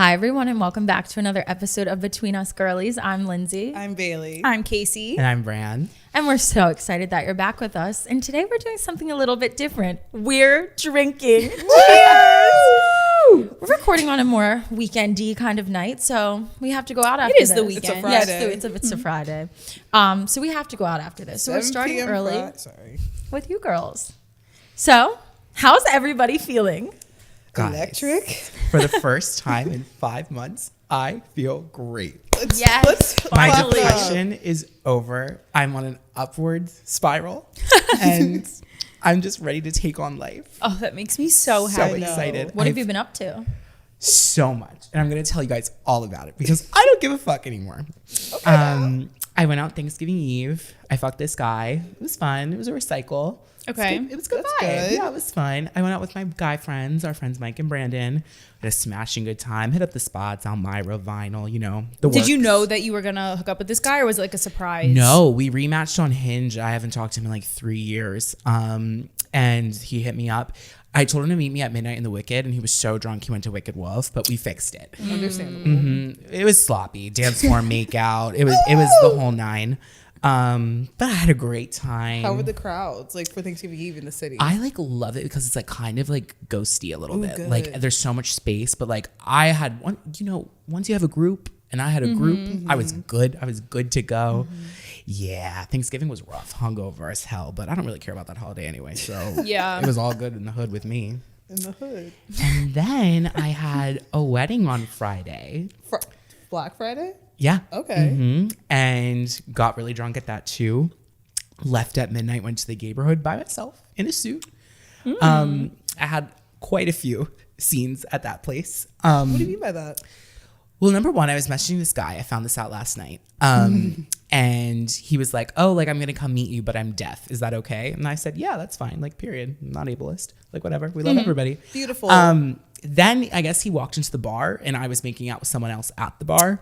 Hi, everyone, and welcome back to another episode of Between Us Girlies. I'm Lindsay. I'm Bailey. I'm Casey. And I'm Bran. And we're so excited that you're back with us. And today we're doing something a little bit different. We're drinking. Cheers! We're recording on a more weekendy kind of night, so we have to go out after this. It is the weekend. It's a Friday. Yes, it's a Friday. So we have to go out after this. So we're 7 starting p.m. early Sorry. with you girls. So, how's everybody feeling? Guys, Electric. For the first time in 5 months, I feel great. Yes. My Finally. depression is over. I'm on an upward spiral, and I'm just ready to take on life. Oh, that makes me so So happy. excited. What have you been up to? So much, and I'm gonna tell you guys all about it because I don't give a fuck anymore. I went out Thanksgiving Eve. I fucked this guy. It was fun. It was a recycle. Okay. It was good. That's Vibe. good. Yeah, it was fun. I went out with my guy friends, our friends Mike and Brandon. Had a smashing good time. Hit up the spots, Elmira, Vinyl, you know. Did you know that you were going to hook up with this guy, or was it like a surprise? No, we rematched on Hinge. I haven't talked to him in like 3 years. And he hit me up. I told him to meet me at midnight in the Wicked, and he was so drunk he went to Wicked Wolf, but we fixed it. Understandable. It was sloppy, dance floor makeout. It was the whole nine. But I had a great time. How were the crowds like for Thanksgiving Eve in the city? I like love it because it's like kind of like ghosty a little bit. good. Like there's so much space, but like I had one, you know, once you have a group and I had a group, I was good. I was good to go. Yeah, Thanksgiving was rough, hungover as hell, but I don't really care about that holiday anyway. So Yeah. it was all good in the hood with me. in the hood. And then I had a wedding on Friday. Black Friday. Yeah. Okay. And got really drunk at that too. Left at midnight, went to the neighborhood by myself in a suit. I had quite a few scenes at that place. What do you mean by that? Well, number one, I was messaging this guy. I found this out last night. And he was like, oh, like, I'm going to come meet you, but I'm deaf. Is that okay? And I said, yeah, that's fine. Like, period. I'm not ableist. Like, whatever. We love everybody. Beautiful. Then I guess he walked into the bar and I was making out with someone else at the bar.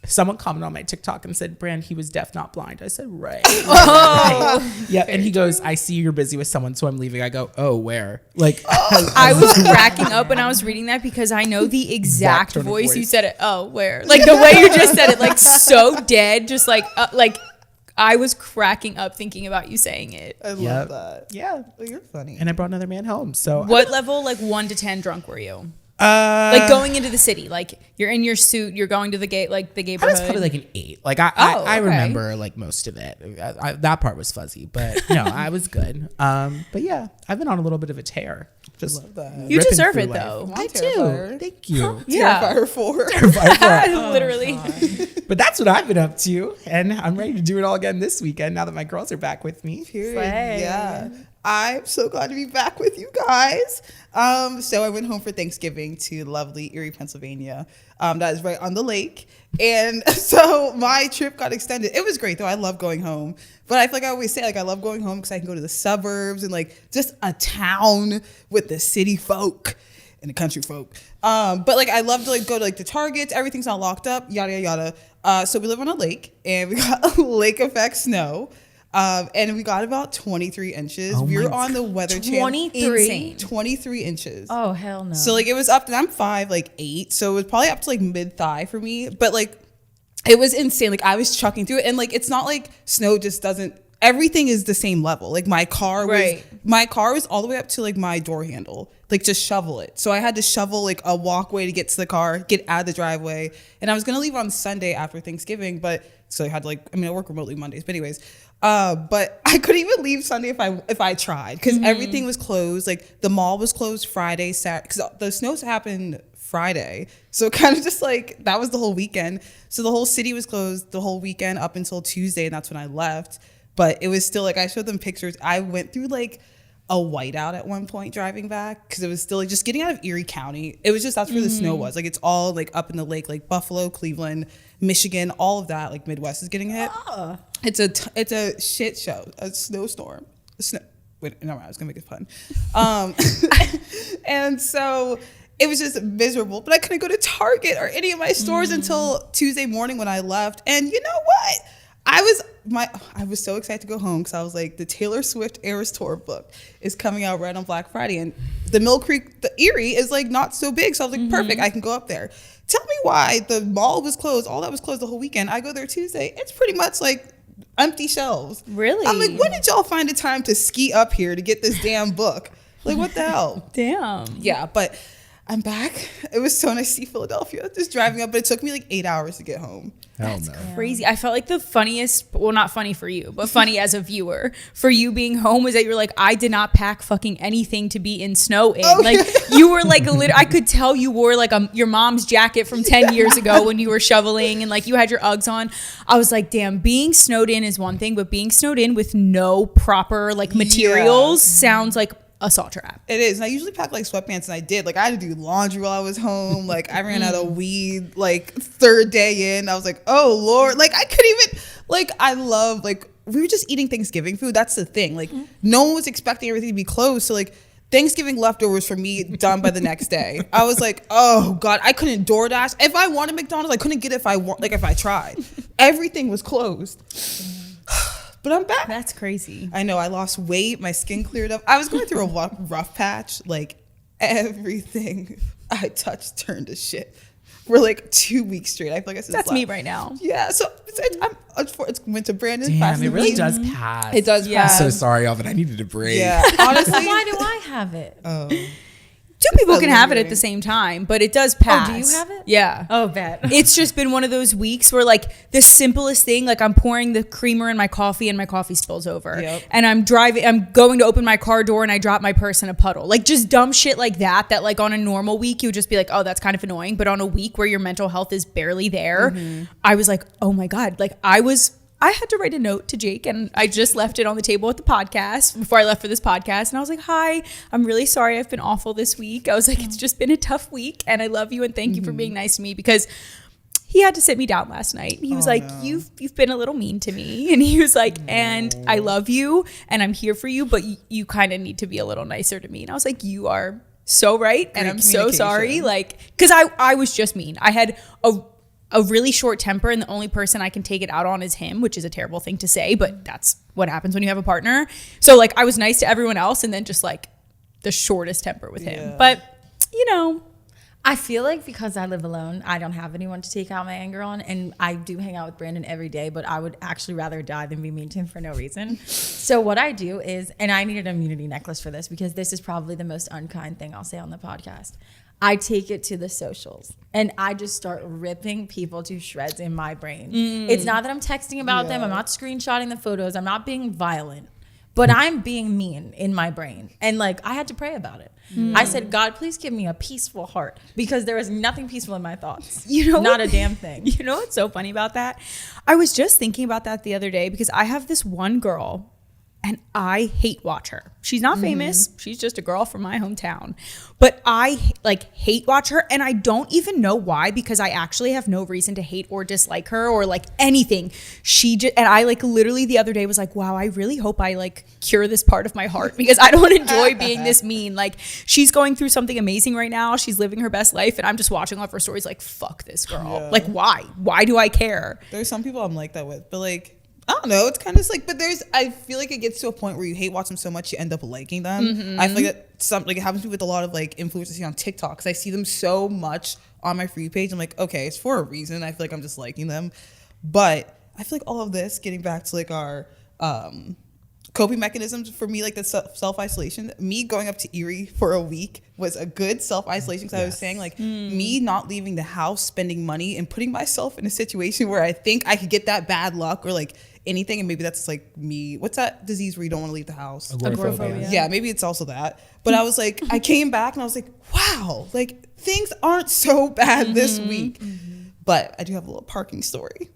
Someone commented on my TikTok and said, Brand, he was deaf, not blind. I said, right. Oh. Yeah. And he goes, I see you're busy with someone, so I'm leaving. I go, oh, where? Like, I was cracking up when I was reading that because I know the exact tone of voice you voice. said it. Oh, where? Like the way you just said it, like so dead, just like I was cracking up thinking about you saying it. I love Yep. that. yeah. Oh, you're funny. And I brought another man home. So What level, like 1 to 10 drunk were you? like Like going into the city, like you're in your suit, you're going to the gate, like the I neighborhood. was probably like an 8. Like I okay. remember like most of it. That part was fuzzy, but no, I was good. But yeah, I've been on a little bit of a tear. Just love that. You ripping deserve through it life. though. I do. Thank you. Yeah. Terrifier 4. Literally. But that's what I've been up to, and I'm ready to do it all again this weekend now that my girls are back with me. Period. Slay. Yeah. I'm so glad to be back with you guys. So I went home for Thanksgiving to lovely Erie, Pennsylvania. That is right on the lake. And so my trip got extended. It was great though. I love going home. But I feel like I always say, like, I love going home because I can go to the suburbs and like just a town with the city folk and the country folk. But like I love to like go to like the Targets. Everything's not locked up, yada, yada, yada. So we live on a lake and we got lake effect snow. And we got about 23 inches. Oh we were my on the Weather Channel. 23? Insane. 23 inches. Oh, hell no. So like it was up, and I'm 5'8", so it was probably up to like mid thigh for me. But like it was insane. Like I was chucking through it, and like it's not like snow just doesn't. Everything is the same level. Like my car was all the way up to like my door handle. Like just shovel it. So I had to shovel like a walkway to get to the car, get out of the driveway, and I was gonna leave on Sunday after Thanksgiving, but so I had to like I work remotely Mondays, but anyways. But I couldn't even leave Sunday if I tried because everything was closed. Like the mall was closed Friday, Saturday, because the snows happened Friday. So kind of just like that was the whole weekend. So the whole city was closed the whole weekend up until Tuesday, and that's when I left. But it was still like I showed them pictures. I went through like a whiteout at one point driving back because it was still like just getting out of Erie County. It was just that's where the snow was. Like it's all like up in the lake, like Buffalo, Cleveland, Michigan, all of that. Like Midwest is getting hit. It's a shit show, a snowstorm. Wait, no, I was gonna make it fun. And so it was just miserable. But I couldn't go to Target or any of my stores until Tuesday morning when I left. And you know what? I was so excited to go home because I was like, the Taylor Swift Eras Tour book is coming out right on Black Friday, and the Mill Creek, the Erie is like not so big. So I was like, perfect, I can go up there. Tell me why the mall was closed. All that was closed the whole weekend. I go there Tuesday. It's pretty much like empty shelves. Really? I'm like, when did y'all find the time to ski up here to get this damn book? Like, what the hell? Damn. Yeah, but I'm back. It was so nice to see Philadelphia. Just driving up, but it took me like 8 hours to get home. Hell no. Crazy. I felt like the funniest, well, not funny for you, but funny as a viewer for you being home was that you're like, I did not pack fucking anything to be in snow in. Like you were like, I could tell you wore like your mom's jacket from 10 years ago when you were shoveling and like you had your Uggs on. I was like, damn, being snowed in is one thing, but being snowed in with no proper like materials sounds like assault trap. It is. And I usually pack like sweatpants, and I did. Like I had to do laundry while I was home. Like I ran out of weed like third day in. I was like, oh Lord. Like I couldn't even, like I love, like we were just eating Thanksgiving food. That's the thing. Like no one was expecting everything to be closed. So like Thanksgiving leftovers for me done by the next day. I was like, oh God, I couldn't DoorDash. If I wanted McDonald's, I couldn't get it if I tried. Everything was closed. But I'm back. That's crazy. I know. I lost weight. My skin cleared up. I was going through a rough patch. Like everything I touched turned to shit for like 2 weeks straight. I feel like that's me right now. Yeah. So it's went to Brandon. Damn, it really does pass. It does Yeah. pass. So sorry, y'all, but I needed a break. Yeah. Honestly. Why do I have it? Oh. Two people can have it at lingering. the same time, but it does pass. Oh, do you have it? Yeah. Oh, bet. It's just been one of those weeks where like the simplest thing, like I'm pouring the creamer in my coffee and my coffee spills over. Yep. And I'm going to open my car door and I drop my purse in a puddle. Like just dumb shit like that like on a normal week, you would just be like, oh, that's kind of annoying. But on a week where your mental health is barely there, I was like, oh my God. Like I had to write a note to Jake and I just left it on the table at the podcast before I left for this podcast. And I was like, hi, I'm really sorry I've been awful this week. I was like, it's just been a tough week and I love you and thank you for being nice to me, because he had to sit me down last night. He was like, no. you've been a little mean to me. And he was like, and I love you and I'm here for you, but you kind of need to be a little nicer to me. And I was like, you are so right. And Great I'm so sorry. communication. Like, cause I was just mean. I had a really short temper and the only person I can take it out on is him, which is a terrible thing to say, but that's what happens when you have a partner. So like I was nice to everyone else and then just like the shortest temper with him. But you know, I feel like because I live alone, I don't have anyone to take out my anger on. And I do hang out with Brandon every day, but I would actually rather die than be mean to him for no reason. So what I do is, and I need an immunity necklace for this because this is probably the most unkind thing I'll say on the podcast. I take it to the socials and I just start ripping people to shreds in my brain. It's not that I'm texting about them. I'm not screenshotting the photos. I'm not being violent, but I'm being mean in my brain. And like, I had to pray about it. I said, God, please give me a peaceful heart, because there is nothing peaceful in my thoughts. you know, Not a damn thing. You know what's so funny about that? I was just thinking about that the other day because I have this one girl and I hate watch her. She's not famous. She's just a girl from my hometown. But I like hate watch her, and I don't even know why, because I actually have no reason to hate or dislike her or like anything. And I like literally the other day was like, wow, I really hope I like cure this part of my heart, because I don't enjoy being this mean. Like she's going through something amazing right now. She's living her best life, and I'm just watching all of her stories like, fuck this girl. Yeah. Like why? Why do I care? There's some people I'm like that with, but like, I don't know. It's kind of like, but I feel like it gets to a point where you hate watch them so much you end up liking them. I feel like it happens to me with a lot of like influencers I see on TikTok, because I see them so much on my free page. I'm like, okay, it's for a reason. I feel like I'm just liking them, but I feel like all of this, getting back to like our coping mechanisms for me, like the self-isolation, me going up to Erie for a week was a good self-isolation, because I was saying like me not leaving the house, spending money and putting myself in a situation where I think I could get that bad luck or like anything, and maybe that's like me, what's that disease where you don't want to leave the house? Agoraphobia. Yeah, maybe it's also that. But I was like, I came back and I was like, wow, like things aren't so bad this week. But I do have a little parking story.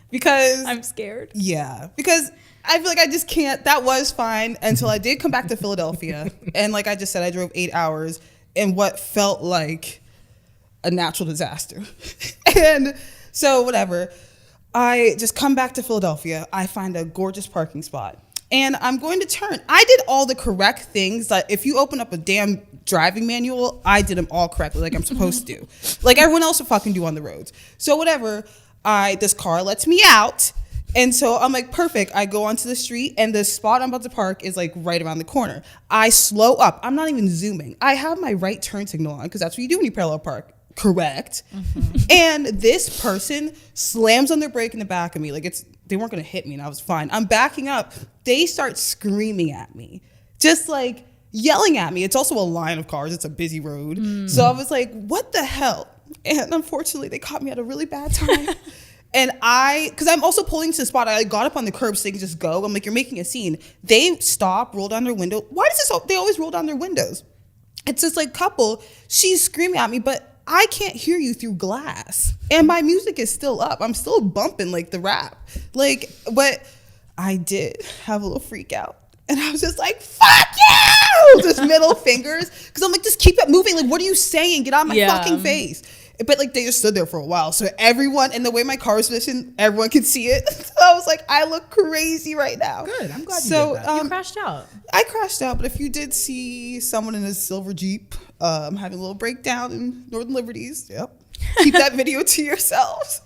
Because I'm scared. yeah, because I feel like I just can't. That was fine until I did come back to Philadelphia. And like I just said, I drove 8 hours in what felt like a natural disaster. And so whatever, I just come back to Philadelphia. I find a gorgeous parking spot and I'm going to turn. I did all the correct things that if you open up a damn driving manual, I did them all correctly, like I'm supposed to. Like everyone else would fucking do on the roads. So whatever, this car lets me out. And so I'm like, perfect. I go onto the street and the spot I'm about to park is like right around the corner. I slow up. I'm not even zooming. I have my right turn signal on because that's what you do when you parallel park. Correct. And this person slams on their brake in the back of me. Like they weren't going to hit me and I was fine. I'm backing up. They start screaming at me. Just like yelling at me. It's also a line of cars. It's a busy road. So I was like, what the hell? And unfortunately, they caught me at a really bad time. And because I'm also pulling to the spot, I got up on the curb so they could just go. I'm like, you're making a scene. They stop, roll down their window. Why does this? They always roll down their windows. It's this like couple. She's screaming at me, but I can't hear you through glass. And my music is still up. I'm still bumping like the rap. Like, but I did have a little freak out. And I was just like, fuck you! Just middle fingers. Because I'm like, just keep it moving. Like, what are you saying? Get out of my fucking face. But like they just stood there for a while. So everyone, and the way my car was positioned, everyone could see it. So I was like, I look crazy right now. Good. I'm glad you did that. You crashed out. I crashed out, but if you did see someone in a silver Jeep having a little breakdown in Northern Liberties, keep that video to yourselves.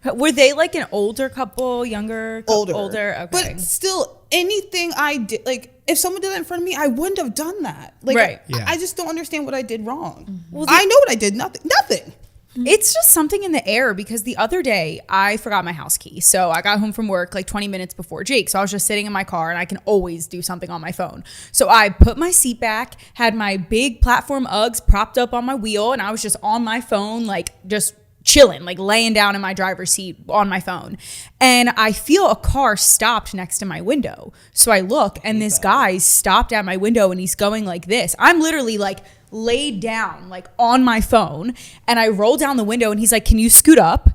Were they like an older couple, younger? Older. Okay. But still, anything I did, like if someone did that in front of me, I wouldn't have done that. Like, right. I just don't understand what I did wrong. Well, I know what I did. Nothing. It's just something in the air because the other day I forgot my house key. So I got home from work like 20 minutes before Jake. So I was just sitting in my car and I can always do something on my phone. So I put my seat back, had my big platform Uggs propped up on my wheel, and I was just on my phone, like just chilling, like laying down in my driver's seat on my phone. And I feel a car stopped next to my window. So I look and this guy stopped at my window and he's going like this. I'm literally like laid down like on my phone, and I roll down the window and he's like, can you scoot up?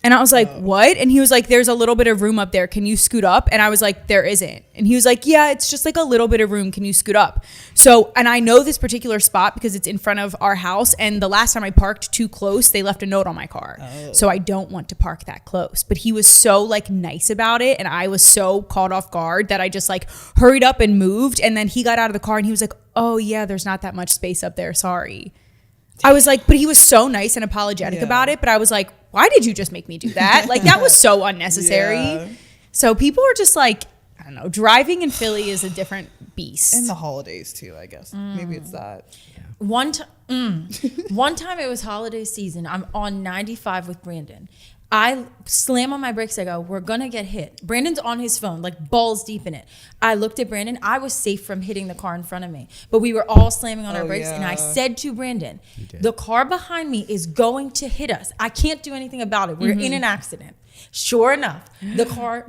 And I was like, what? And he was like, there's a little bit of room up there. Can you scoot up? And I was like, there isn't. And he was like, yeah, it's just like a little bit of room. Can you scoot up? So, and I know this particular spot because it's in front of our house. And the last time I parked too close, they left a note on my car. So I don't want to park that close. But he was so like nice about it. And I was so caught off guard that I just like hurried up and moved. And then he got out of the car and he was like, oh yeah, there's not that much space up there. Sorry. I was like, but he was so nice and apologetic about it. But I was like, why did you just make me do that? Like, that was so unnecessary. Yeah. So people are just like, I don't know, driving in Philly is a different beast. And the holidays too, I guess. Maybe it's that. One time it was holiday season. I'm on 95 with Brandon. I slam on my brakes. I go, we're going to get hit. Brandon's on his phone, like balls deep in it. I looked at Brandon. I was safe from hitting the car in front of me. But we were all slamming on our brakes. And I said to Brandon, the car behind me is going to hit us. I can't do anything about it. We're in an accident. Sure enough, the car,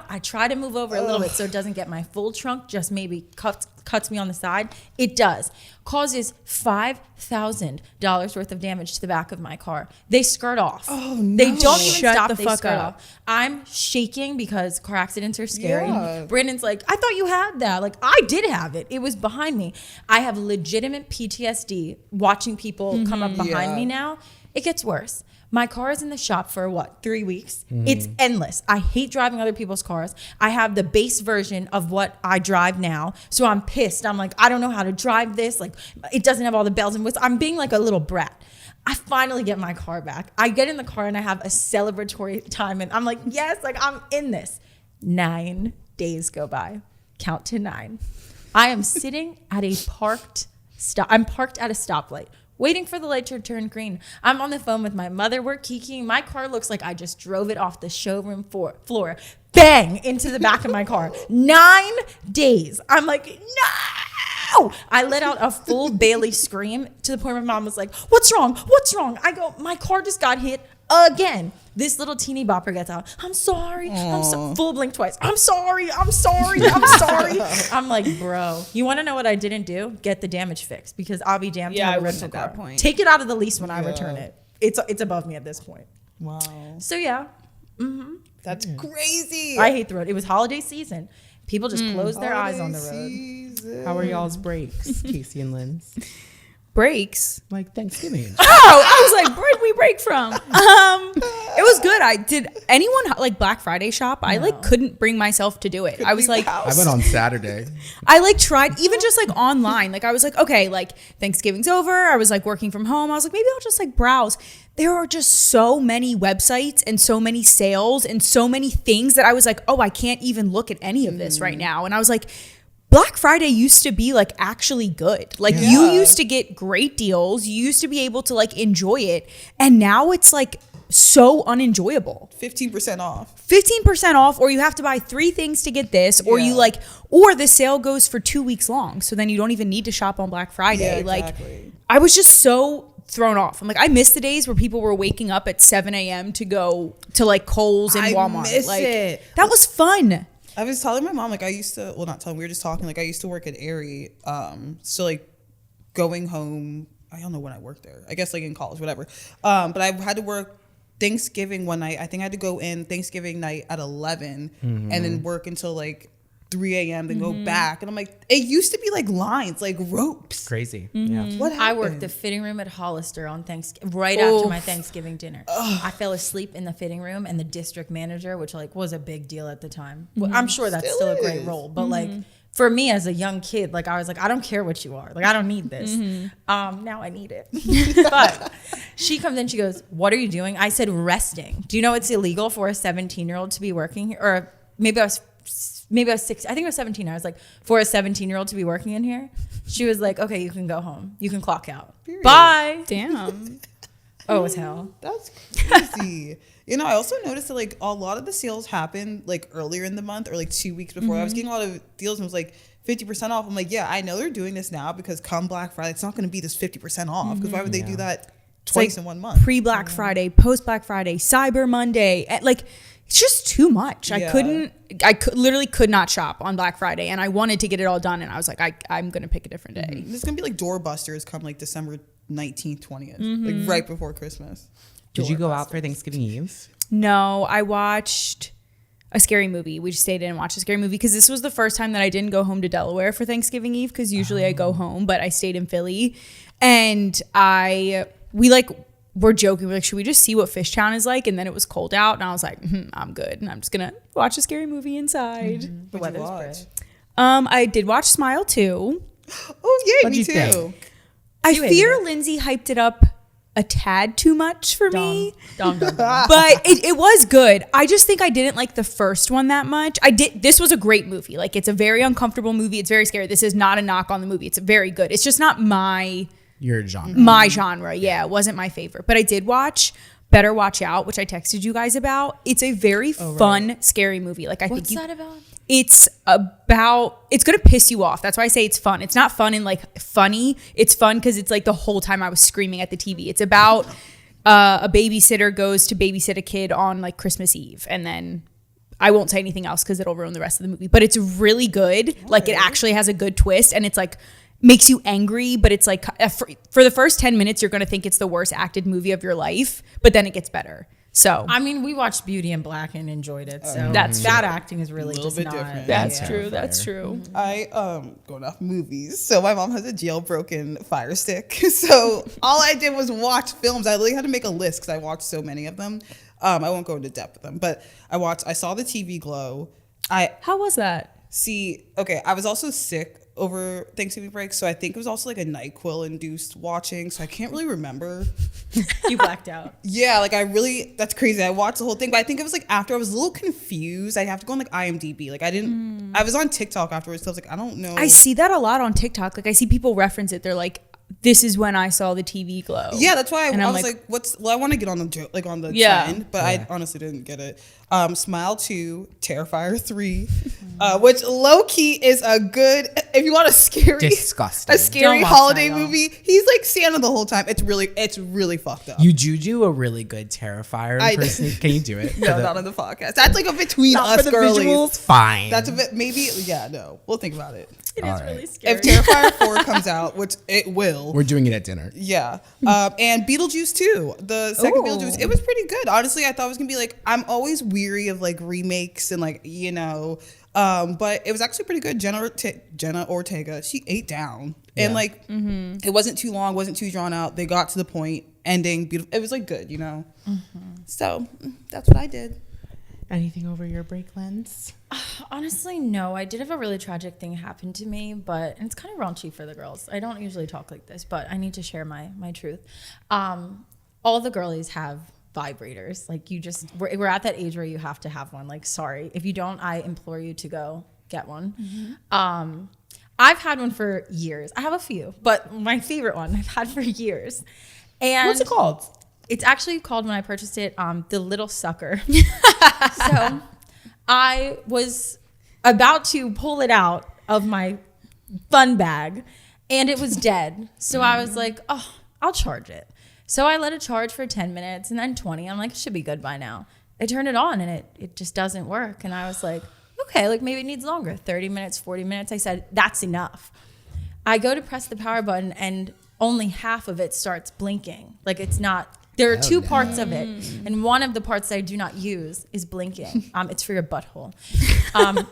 I try to move over a little bit so it doesn't get my full trunk, just maybe cuts me on the side. It does. Causes $5,000 worth of damage to the back of my car. They skirt off. Oh, no. They don't even Shut stop. the They fuck skirt up. off. I'm shaking because car accidents are scary. Yeah. Brandon's like, I thought you had that. Like, I did have it. It was behind me. I have legitimate PTSD watching people come up behind me now. It gets worse. My car is in the shop for 3 weeks. It's endless. I hate driving other people's cars. I have the base version of what I drive now. So I'm pissed. I'm like, I don't know how to drive this. Like, it doesn't have all the bells and whistles. I'm being like a little brat. I finally get my car back. I get in the car and I have a celebratory time. And I'm like, yes, like I'm in this. 9 days go by. Count to 9. I am sitting at a parked stop. I'm parked at a stoplight, waiting for the light to turn green. I'm on the phone with my mother. We're kikiing. My car looks like I just drove it off the showroom floor. Bang! Into the back of my car. 9 days. I'm like, no! I let out a full Bailey scream to the point where my mom was like, what's wrong? What's wrong? I go, my car just got hit again. This little teeny bopper gets out. I'm sorry. Full blink twice. I'm sorry. I'm sorry. I'm sorry. I'm like, bro, you want to know what I didn't do? Get the damage fixed, because I'll be damned. Yeah, to have I a wouldn't rental at that car. point. Take it out of the lease when I return it. It's above me at this point. Wow. So yeah, That's crazy. I hate the road. It was holiday season. People just close their eyes on the road. Season. How are y'all's breaks, Casey and Linz? Breaks. Like Thanksgiving. Oh, I was like, we break from? It was good. Did anyone like Black Friday shop? I like couldn't bring myself to do it. I was like, I went on Saturday. I like tried even just like online. Like I was like, okay, like Thanksgiving's over. I was like working from home. I was like, maybe I'll just like browse. There are just so many websites and so many sales and so many things that I was like, oh, I can't even look at any of this right now. And I was like, Black Friday used to be like actually good. Like you used to get great deals. You used to be able to like enjoy it. And now it's like so unenjoyable. 15% off. 15% off, or you have to buy 3 things to get this, or you like, or the sale goes for 2 weeks long. So then you don't even need to shop on Black Friday. Yeah, exactly. Like I was just so thrown off. I'm like, I miss the days where people were waking up at 7 a.m. to go to like Kohl's and Walmart. Miss like it. That was fun. I was telling my mom, like I used to, well, not telling, we were just talking, like I used to work at Erie. So like going home, I don't know when I worked there. I guess like in college, whatever. But I had to work Thanksgiving one night. I think I had to go in Thanksgiving night at 11 and then work until like 3 a.m. then go back. And I'm like, it used to be like lines, like ropes. Crazy. Mm-hmm. Yeah. What happened? I worked the fitting room at Hollister on Thanksgiving, right after my Thanksgiving dinner. I fell asleep in the fitting room, and the district manager, which like was a big deal at the time. Well, I'm sure that's still a great role, but like for me as a young kid, like I was like, I don't care what you are, like I don't need this. Now I need it. But she comes in, she goes, "What are you doing?" I said, "Resting." Do you know it's illegal for a 17-year-old to be working here? Or maybe I was 6. I think I was 17. I was like, for a 17-year-old to be working in here? She was like, okay, you can go home. You can clock out. Period. Bye. Damn. Oh, it was hell. That's crazy. You know, I also noticed that like a lot of the sales happen like earlier in the month or like 2 weeks before. I was getting a lot of deals and it was like 50% off. I'm like, yeah, I know they're doing this now because come Black Friday, it's not going to be this 50% off because why would they do that twice in 1 month? Pre-Black Friday, post-Black Friday, Cyber Monday. Like, it's just too much. Yeah. Literally could not shop on Black Friday, and I wanted to get it all done, and I was like, I'm going to pick a different day. There's going to be like doorbusters come like December 19th, 20th, like right before Christmas. Did you go out for Thanksgiving Eve? No, I watched a scary movie. We just stayed in and watched a scary movie because this was the first time that I didn't go home to Delaware for Thanksgiving Eve because usually I go home, but I stayed in Philly. And we're joking. We're like, should we just see what Fishtown is like? And then it was cold out, and I was like, I'm good. And I'm just going to watch a scary movie inside. The weather's great. I did watch Smile 2. Oh, yay, What'd me you too. think? I You hated fear it. Lindsay hyped it up a tad too much for me. Dumb. But it was good. I just think I didn't like the first one that much. This was a great movie. Like, it's a very uncomfortable movie. It's very scary. This is not a knock on the movie. It's very good. It's just not Your genre. my genre. Yeah, it wasn't my favorite. But I did watch Better Watch Out, which I texted you guys about. It's a very fun, scary movie. Like, What's that about? It's gonna piss you off. That's why I say it's fun. It's not fun and like funny. It's fun because it's like the whole time I was screaming at the TV. It's about a babysitter goes to babysit a kid on like Christmas Eve, and then I won't say anything else because it'll ruin the rest of the movie. But it's really good. Like, it actually has a good twist, and it's like makes you angry, but it's like for the first 10 minutes you're gonna think it's the worst acted movie of your life, but then it gets better. So I mean, we watched Beauty and Black and enjoyed it. So That's that acting is really A little just bit not. different. that's Yeah. true. That's true. I going off movies. So my mom has a jailbroken Fire Stick. So all I did was watch films. I literally had to make a list because I watched so many of them. I won't go into depth with them, but I saw the TV Glow. How was that? I was also sick over Thanksgiving break, so I think it was also like a NyQuil induced watching, so I can't really remember. You blacked out. Yeah, like that's crazy. I watched the whole thing, but I think it was like after I was a little confused. I have to go on like IMDb. Like I was on TikTok afterwards, so I was like, I don't know. I see that a lot on TikTok. Like, I see people reference it. They're like, this is when I saw the TV Glow. Yeah, that's why And I I'm was like, I want to get on the on the Yeah. trend, but I honestly didn't get it. Smile 2, Terrifier 3, which low key is a good, if you want a scary Disgusting. a scary Don't watch holiday that, y'all. movie. He's like Santa the whole time. It's really fucked up. You do a really good Terrifier I- impersonation. Can you do it? No, not on the podcast. That's like a between Not us for the girlies. visuals? Fine. That's a bit maybe. Yeah, no, we'll think about it. it All is right. really scary. If Terrifier 4 comes out, which it will. We're doing it at dinner. Yeah. And Beetlejuice 2, the second Beetlejuice, it was pretty good. Honestly, I thought it was going to be like, I'm always weary of like remakes and like, you know, but it was actually pretty good. Jenna Ortega, she ate down. And like, it wasn't too long, wasn't too drawn out. They got to the point. ending beautiful. It was like good, you know. So that's what I did. Anything over your break, Lens? Honestly, no. I did have a really tragic thing happen to me, but and it's kind of raunchy for the girls. I don't usually talk like this, but I need to share my truth. All the girlies have vibrators. Like we're at that age where you have to have one. Like, sorry. If you don't, I implore you to go get one. I've had one for years. I have a few, but my favorite one I've had for years. And What's it called? It's actually called, when I purchased it, the Little Sucker. So I was about to pull it out of my fun bag and it was dead. So I was like, oh, I'll charge it. So I let it charge for 10 minutes and then 20. I'm like, it should be good by now. I turned it on and it just doesn't work. And I was like, okay, like maybe it needs longer, 30 minutes, 40 minutes. I said, that's enough. I go to press the power button and only half of it starts blinking. Like it's not, there are two parts of it. And one of the parts that I do not use is blinking. It's for your butthole.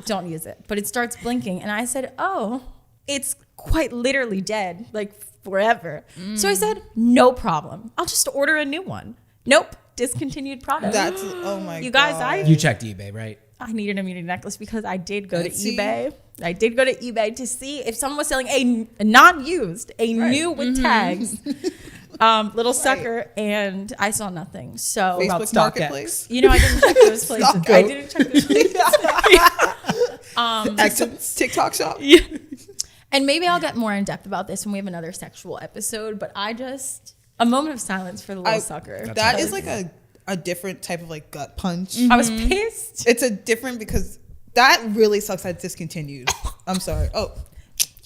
Don't use it. But it starts blinking. And I said, oh, it's quite literally dead, like forever. So I said, no problem. I'll just order a new one. Nope. Discontinued product. That's, oh my God. You guys, You checked eBay, right? I needed a muted necklace because I did go to Etsy? eBay. I did go to eBay to see if someone was selling a non-used, new with tags, little sucker, and I saw nothing. So Facebook StockX. Marketplace. you know, I didn't check those places. I didn't check those places. Excellent TikTok shop. And maybe I'll get more in depth about this when we have another sexual episode. But a moment of silence for the little sucker. That is like a different type of like gut punch. I was pissed. It's a different, because that really sucks that discontinued. I'm sorry. Oh,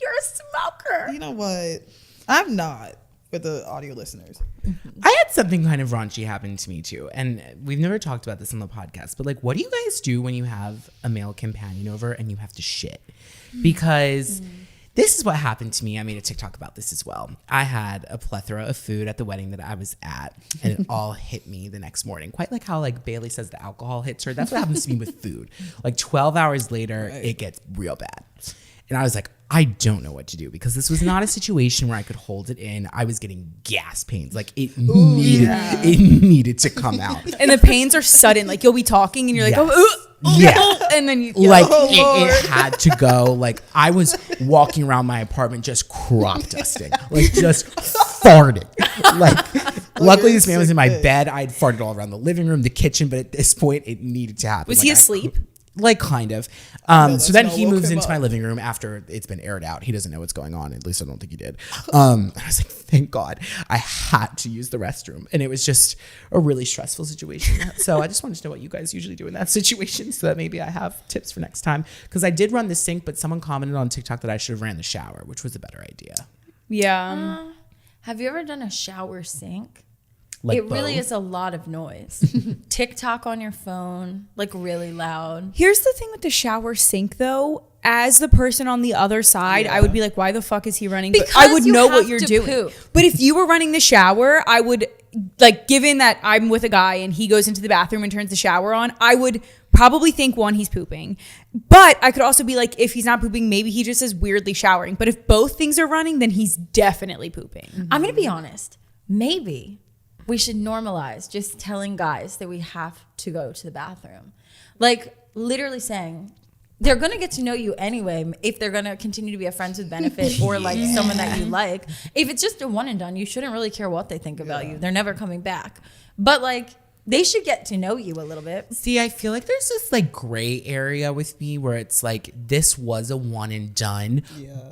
You're a smoker. you know what? I'm not, for the audio listeners. I had something kind of raunchy happen to me too. And we've never talked about this on the podcast, but like, what do you guys do when you have a male companion over and you have to shit? Because this is what happened to me. I made a TikTok about this as well. I had a plethora of food at the wedding that I was at, and it all hit me the next morning. Quite like how like Bailey says the alcohol hits her. That's what happens to me with food. Like 12 hours later, it gets real bad. And I was like, I don't know what to do, because this was not a situation where I could hold it in. I was getting gas pains. Like it needed to come out. And the pains are sudden. Like you'll be talking and you're like, Yes. and then you Like it had to go. Like I was walking around my apartment just crop dusting, like just farting. Like luckily this man was in my bed. I'd farted all around the living room, the kitchen, but at this point it needed to happen. Was he asleep? Like kind of. So then he moves into my living room after it's been aired out. He doesn't know what's going on. At least I don't think he did. I was like, thank God. I had to use the restroom. And it was just a really stressful situation. So I just wanted to know what you guys usually do in that situation, so that maybe I have tips for next time. Because I did run the sink, but someone commented on TikTok that I should have ran the shower, which was a better idea. Yeah. Have you ever done a shower sink? Like it really both. is a lot of noise. TikTok on your phone, like really loud. Here's the thing with the shower sink though. As the person on the other side, I would be like, why the fuck is he running? But I would you know what have you're to doing. poop. But if you were running the shower, I would, like, given that I'm with a guy and he goes into the bathroom and turns the shower on, I would probably think, one, he's pooping. But I could also be like, if he's not pooping, maybe he just is weirdly showering. But if both things are running, then he's definitely pooping. I'm going to be honest. Maybe we should normalize just telling guys that we have to go to the bathroom. Like literally saying, they're going to get to know you anyway if they're going to continue to be a friends with benefit or like someone that you like. If it's just a one and done, you shouldn't really care what they think about you. They're never coming back. But like, they should get to know you a little bit. See, I feel like there's this like gray area with me where it's like, this was a one and done,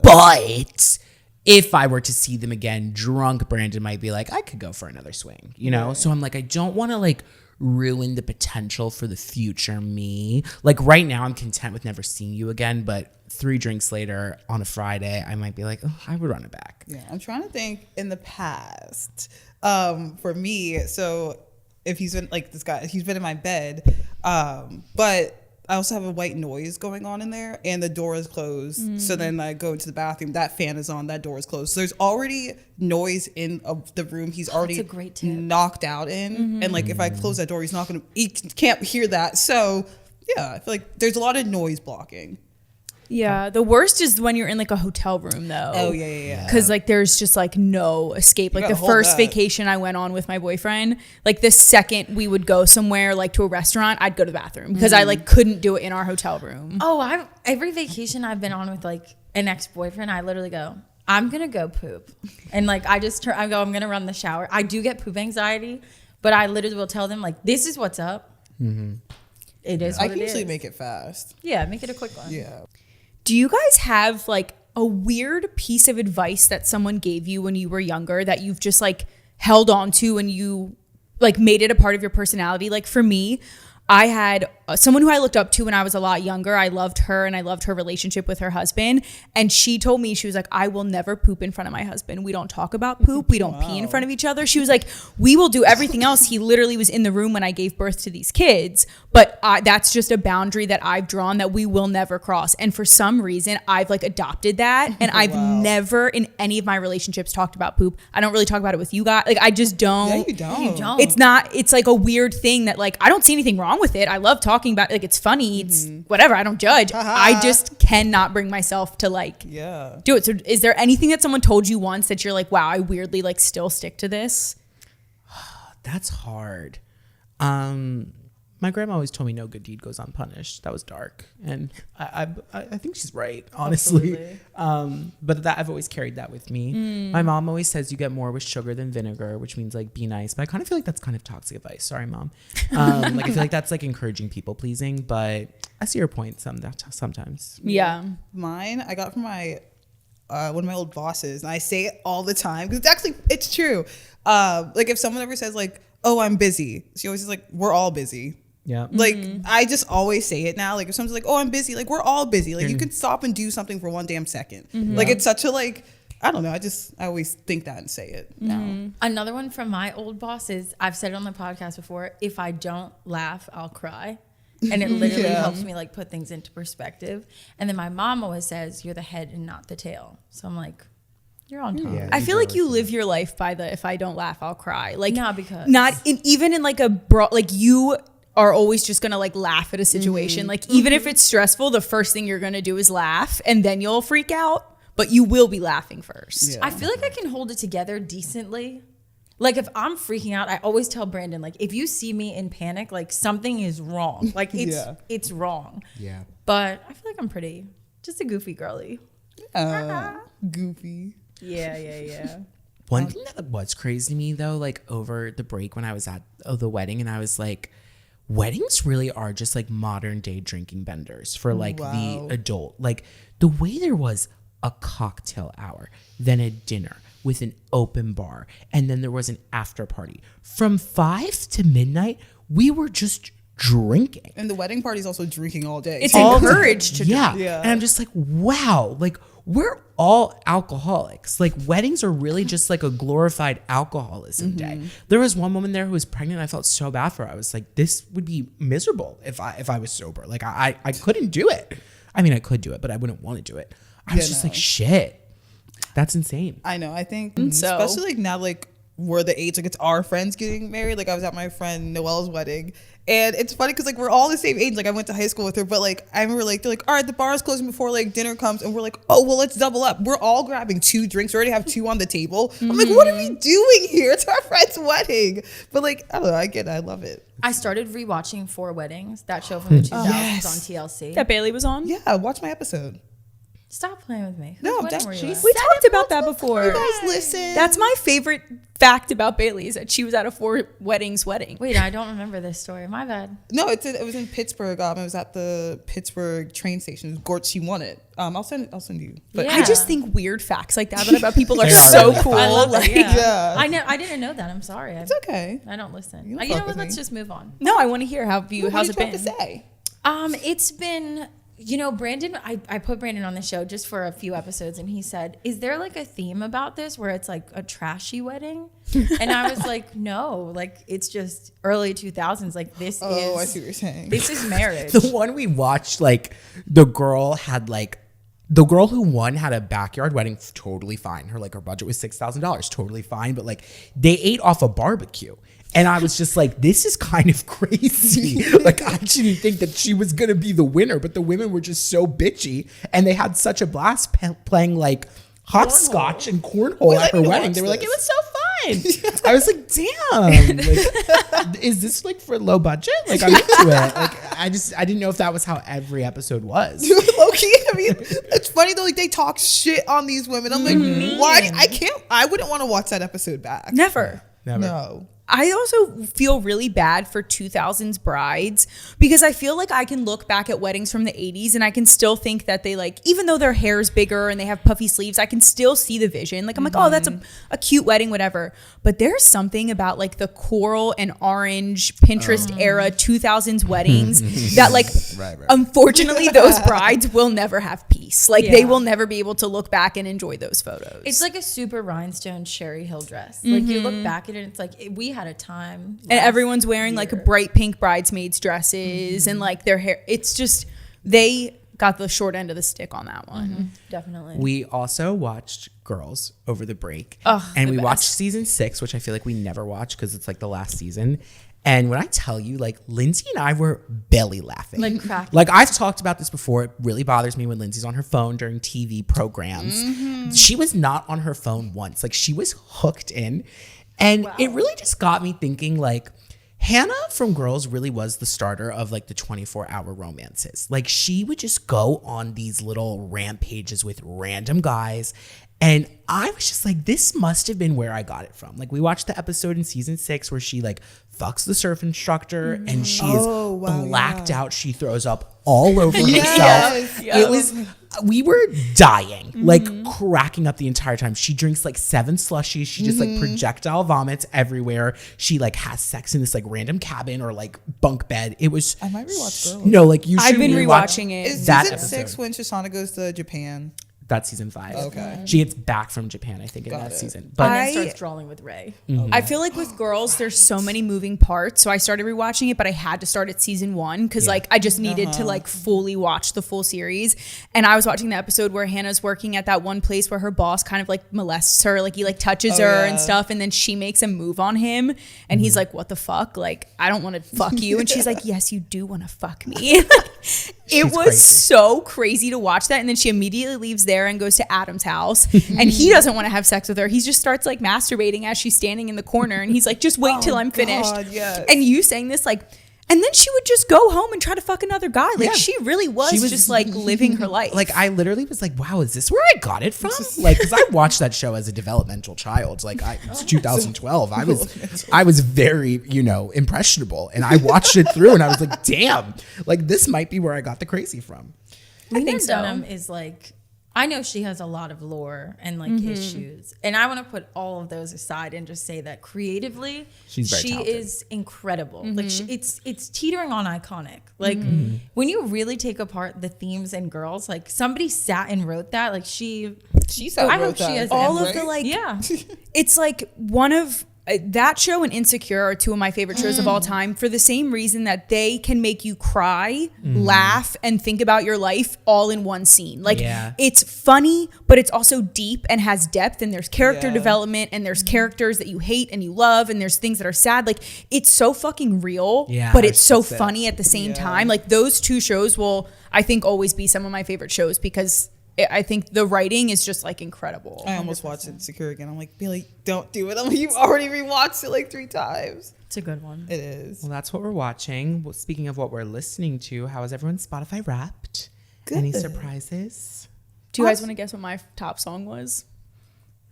but if I were to see them again, drunk Brandon might be like, I could go for another swing, you know? Right. So I'm like, I don't want to like ruin the potential for the future me. Like right now I'm content with never seeing you again, but 3 drinks later on a Friday, I might be like, oh, I would run it back. Yeah, I'm trying to think in the past. For me, so if he's been like this guy, he's been in my bed, but I also have a white noise going on in there and the door is closed. So then I go into the bathroom, that fan is on, that door is closed. So there's already noise in the room he's already That's a great tip. knocked out in. And like if I close that door, he can't hear that. So yeah, I feel like there's a lot of noise blocking. Yeah, the worst is when you're in like a hotel room though. Oh yeah. Because like there's just like no escape. Like the gotta hold first that. vacation I went on with my boyfriend, like the second we would go somewhere like to a restaurant, I'd go to the bathroom because I like couldn't do it in our hotel room. Oh, every vacation I've been on with like an ex-boyfriend, I literally go, I'm gonna go poop, and like I go, I'm gonna run the shower. I do get poop anxiety, but I literally will tell them like, this is what's up. It is. I What can it usually is. make it fast. Yeah, make it a quick one. Yeah. Do you guys have like a weird piece of advice that someone gave you when you were younger that you've just like held on to and you like made it a part of your personality? Like for me, I had someone who I looked up to when I was a lot younger. I loved her and I loved her relationship with her husband. And she told me, she was like, I will never poop in front of my husband. We don't talk about poop. We don't pee in front of each other. She was like, we will do everything else. He literally was in the room when I gave birth to these kids. But that's just a boundary that I've drawn that we will never cross. And for some reason, I've like adopted that. And I've never in any of my relationships talked about poop. I don't really talk about it with you guys. Like I just don't. Yeah, you don't. You don't. It's like a weird thing that like I don't see anything wrong with it. I love talking about it. Like it's funny. It's whatever. I don't judge. I just cannot bring myself to like Yeah. do it. So is there anything that someone told you once that you're like, wow, I weirdly like still stick to this? That's hard. My grandma always told me no good deed goes unpunished. That was dark, and I think she's right, honestly. But that I've always carried that with me. My mom always says you get more with sugar than vinegar, which means like be nice. But I kind of feel like that's kind of toxic advice. Sorry, mom. Like I feel like that's like encouraging people pleasing. But I see your point. Sometimes. Yeah. Mine, I got from my one of my old bosses, and I say it all the time because it's true. Like if someone ever says like, "Oh, I'm busy," she always says like, "We're all busy." Yeah. Like I just always say it now. Like if someone's like, "Oh, I'm busy," like we're all busy. Like you can stop and do something for one damn second. Like it's such a like, I don't know. I always think that and say it now. Another one from my old bosses, I've said it on the podcast before, if I don't laugh, I'll cry. And it literally helps me like put things into perspective. And then my mom always says, you're the head and not the tail. So I'm like, you're on top. Yeah. I feel like you live your life by the if I don't laugh, I'll cry. Like No, because- even in like a like you are always just gonna like laugh at a situation. Like even if it's stressful, the first thing you're gonna do is laugh and then you'll freak out, but you will be laughing first. Yeah. I feel like I can hold it together decently. Like if I'm freaking out, I always tell Brandon, like if you see me in panic, like something is wrong. Like it's wrong. Yeah. But I feel like I'm pretty, just a goofy girly. Goofy. Yeah. One thing that was crazy to me though, like over the break when I was at the wedding, and I was like, weddings really are just like modern day drinking benders for like the adult. Like the way there was a cocktail hour, then a dinner with an open bar, and then there was an after party. From 5 to midnight, we were just drinking. And the wedding party's also drinking all day. It's All encouraged to yeah. drink. Yeah. And I'm just like, wow, like we're all alcoholics. Like weddings are really just like a glorified alcoholism day. There was one woman there who was pregnant. I felt so bad for her. I was like, this would be miserable if I was sober. Like I couldn't do it. I mean, I could do it, but I wouldn't want to do it. I was just like, shit, that's insane. I know. I think so. especially like now, like we're the age, like it's our friends getting married. Like I was at my friend Noelle's wedding, and it's funny because like we're all the same age. Like I went to high school with her, but like I remember like they're like, all right, the bar is closing before like dinner comes, and we're like, oh well, let's double up. We're all grabbing 2 drinks. We already have 2 on the table. I'm like, what are we doing here? It's our friend's wedding. But like I don't know. I get it. I love it. I started rewatching 4 Weddings, that show from the 2000s on TLC. That Bailey was on? Yeah, watch my episode. Stop playing with me. No, Whose wedding were you she's- at? We talked about that before. You guys listen. That's my favorite fact about Bailey is that she was at a 4 weddings wedding. Wait, I don't remember this story. My bad. No, it was in Pittsburgh. It was at the Pittsburgh train station. She won it. I'll send you. But Yeah. I just think weird facts like that about people are They are so really cool. I love Like, it. Yeah. Yeah. I didn't know that. I'm sorry. it's okay. I don't listen. You You fuck know what? with Let's me. just move on. No, I want to hear how's What it did been? you have to say? It's been, Brandon, I put Brandon on the show just for a few episodes, and he said, is there like a theme about this where it's like a trashy wedding? And I was like, no, like it's just early 2000s. Like this Oh, is, I see what you're saying. this is marriage. The one we watched, like the girl who won had a backyard wedding, totally fine. Her budget was $6,000, totally fine. But like they ate off a barbecue, And I was just like, this is kind of crazy. Like, I didn't think that she was going to be the winner, but the women were just so bitchy. And they had such a blast playing like hopscotch and cornhole at her wedding. They were like, it was so fun. I was like, damn. Like, is this like for low budget? Like, I'm into it. Like, I didn't know if that was how every episode was. Low-key, I mean, it's funny though, like they talk shit on these women. I'm like, why? I wouldn't want to watch that episode back. Never. No. I also feel really bad for 2000s brides because I feel like I can look back at weddings from the 80s and I can still think that they like, even though their hair is bigger and they have puffy sleeves, I can still see the vision. Like I'm like, oh, that's a cute wedding, whatever. But there's something about like the coral and orange Pinterest era 2000s weddings that like, unfortunately, those brides will never have peace. Like they will never be able to look back and enjoy those photos. It's like a super rhinestone Sherry Hill dress. Like you look back at it, it's like we had a time. And everyone's wearing like a bright pink bridesmaids dresses and like their hair. It's just, they got the short end of the stick on that one. Definitely. We also watched Girls over the break. And we watched season 6, which I feel like we never watched because it's like the last season. And when I tell you, like, Lindsay and I were belly laughing. Like cracking. Like, I've talked about this before. It really bothers me when Lindsay's on her phone during TV programs. She was not on her phone once. Like, she was hooked in. And it really just got me thinking, like, Hannah from Girls really was the starter of, like, the 24-hour romances. Like, she would just go on these little rampages with random guys. And I was just like, this must have been where I got it from. Like, we watched the episode in season 6 where she, like, fucks the surf instructor and she is blacked out. She throws up all over herself. It was, we were dying, like cracking up the entire time. She drinks like 7 slushies. She just like projectile vomits everywhere. She like has sex in this like random cabin or like bunk bed. It was. I might rewatch Girls. No, like you should. I've been rewatching it. Is that season episode. 6 when Shoshana goes to Japan? That's season 5. Okay. She gets back from Japan, I think, in that season. But And then starts drawing with Ray. I feel like with Girls, there's so many moving parts. So I started rewatching it, but I had to start at season 1 because like I just needed to like fully watch the full series. And I was watching the episode where Hannah's working at that one place where her boss kind of like molests her, like he like touches her and stuff, and then she makes a move on him, and he's like, "What the fuck? Like I don't want to fuck you," and she's like, "Yes, you do want to fuck me." It was crazy. so crazy to watch that, and then she immediately leaves there and goes to Adam's house, and he doesn't want to have sex with her. He just starts like masturbating as she's standing in the corner, and he's like, "Just wait till I'm finished." God, yes. And you saying this like, and then she would just go home and try to fuck another guy. Like she really was, just like living her life. like I literally was like, wow, is this where I got it from? Like, because I watched that show as a developmental child. Like, it's 2012. I was very, impressionable, and I watched it through, and I was like, damn, like this might be where I got the crazy from. Lena think so. Dunham is like, I know she has a lot of lore and like issues, and I want to put all of those aside and just say that creatively, She's very she talented. is incredible. Like it's teetering on iconic. Like when you really take apart the themes in Girls, like somebody sat and wrote that. Like she said I wrote hope she that. has all that. of the like, Yeah. it's like one of that show and Insecure are 2 of my favorite shows of all time for the same reason that they can make you cry, laugh, and think about your life all in one scene. Like it's funny, but it's also deep and has depth, and there's character development, and there's characters that you hate and you love, and there's things that are sad. Like it's so fucking real, but it's so funny at the same time. Like those 2 shows will, I think, always be some of my favorite shows because I think the writing is just like incredible. I almost watched Insecure again. I'm like, Billy, don't do it. I'm like, you've already rewatched it like 3 times. It's a good one. It is. Well, that's what we're watching. Well, speaking of what we're listening to, how is everyone's Spotify Wrapped? Good. Any surprises? Do you guys want to guess what my top song was?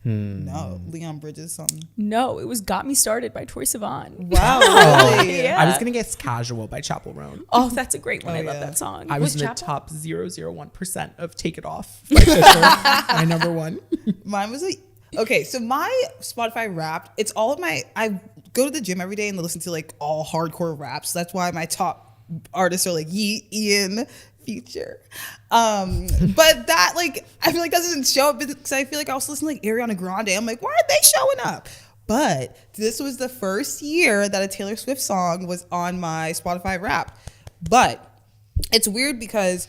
No, Leon Bridges song. No, it was Got Me Started by Troye Sivan. Wow, really? Yeah. I was gonna guess Casual by Chapel Roan. Oh, that's a great one. I love yeah. that song. I was in the Chapel? top 0.001% of Take It Off by Fisher, my number 1. Mine was okay, so my Spotify Wrapped, it's all of I go to the gym every day and listen to like all hardcore raps. That's why my top artists are like Yeet, Ian, Future. But that like, I feel like that doesn't show up because I feel like I was listening to like Ariana Grande. I'm like, why aren't they showing up? But this was the first year that a Taylor Swift song was on my Spotify Wrapped. But it's weird because,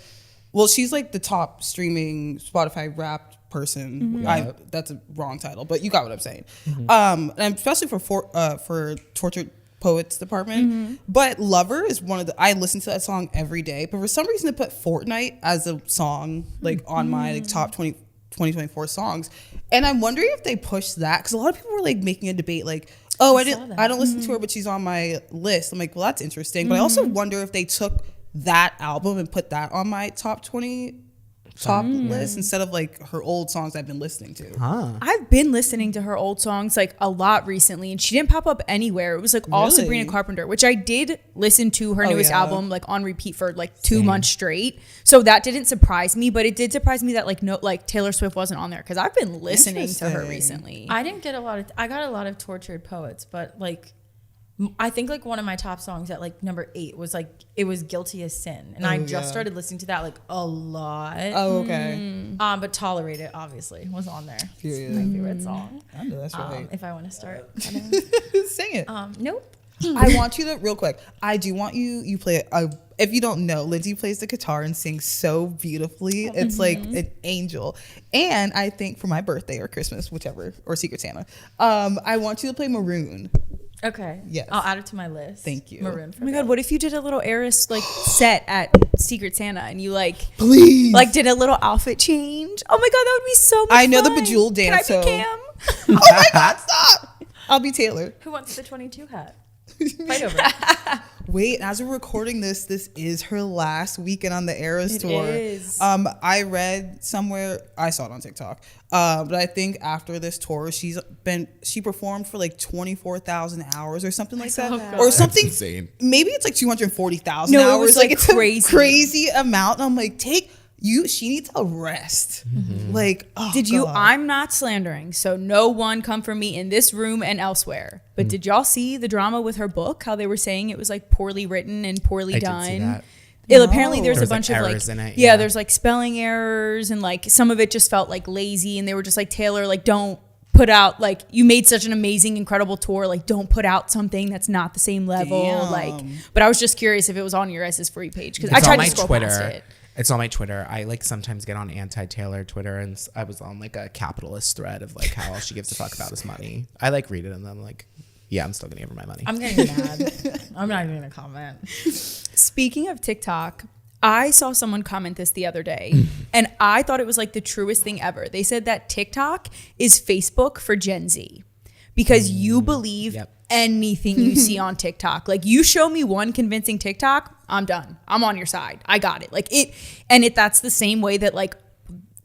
well, she's like the top streaming Spotify Wrapped person. That's a wrong title, but you got what I'm saying. And especially for Tortured poets department. But Lover is one of the, I listen to that song every day, but for some reason they put Fortnite as a song like on my like top 2024 songs. And I'm wondering if they pushed that, because a lot of people were like making a debate like, oh, I don't listen to her, but she's on my list. I'm like, well, that's interesting. But I also wonder if they took that album and put that on my top list instead of like her old songs I've been listening to. I've been listening to her old songs like a lot recently, and she didn't pop up anywhere. It was like all Really? Sabrina Carpenter, which I did listen to her newest yeah. album like on repeat for like 2 months straight. So that didn't surprise me, but it did surprise me that like Taylor Swift wasn't on there, because I've been listening to her recently. I didn't get I got a lot of Tortured Poets, but like I think like one of my top songs at like number 8 was like, it was Guilty as Sin, and I just started listening to that like a lot. Oh, okay. But Tolerate It obviously was on there. It's my favorite song. I know that's right. If I want to start Sing it. nope. I want you to, real quick, I do want you play if you don't know, Lindsay plays the guitar and sings so beautifully. It's like an angel. And I think for my birthday or Christmas, whichever, or Secret Santa, I want you to play Maroon. Okay. Yes. I'll add it to my list. Thank you. Maroon. Oh my god, what if you did a little Eris like set at Secret Santa, and you like Please. like did a little outfit change? Oh my god, that would be so much I know the fun. Bejeweled dance. Can I be so- Cam? Oh my God, stop. I'll be Taylor. Who wants the 22 hat? Fight over it. Wait, as we're recording this is her last weekend on the Eras tour. is. I read somewhere, I saw it on TikTok, but I think after this tour, she performed for like 24,000 hours or something like that, or something. That's insane. Maybe it's like 240,000 No, hours. it was like it's crazy. a crazy amount. And I'm like, she needs a rest. Like, oh, Did you? God. I'm not slandering, so no one come for me in this room and elsewhere. But did y'all see the drama with her book? How they were saying it was like poorly written and poorly I did done. see that. Apparently there's There a was, like, bunch of like errors in it, yeah, yeah. there's like spelling errors, and like some of it just felt like lazy, and they were just like, Taylor, like don't put out, like you made such an amazing, incredible tour, like don't put out something that's not the same level. Damn. Like, but I was just curious if it was on your guys' free page, because I It's tried on to my scroll Twitter. past it. It's on my Twitter. I like sometimes get on anti-Taylor Twitter, and I was on like a capitalist thread of like how all she gives a fuck about is money. I like read it, and I'm like, yeah, I'm still gonna give her my money. I'm getting mad. I'm not even gonna comment. Speaking of TikTok, I saw someone comment this the other day, and I thought it was like the truest thing ever. They said that TikTok is Facebook for Gen Z, because you believe anything you see on TikTok. Like, you show me one convincing TikTok, I'm done. I'm on your side. I got it. Like that's the same way that like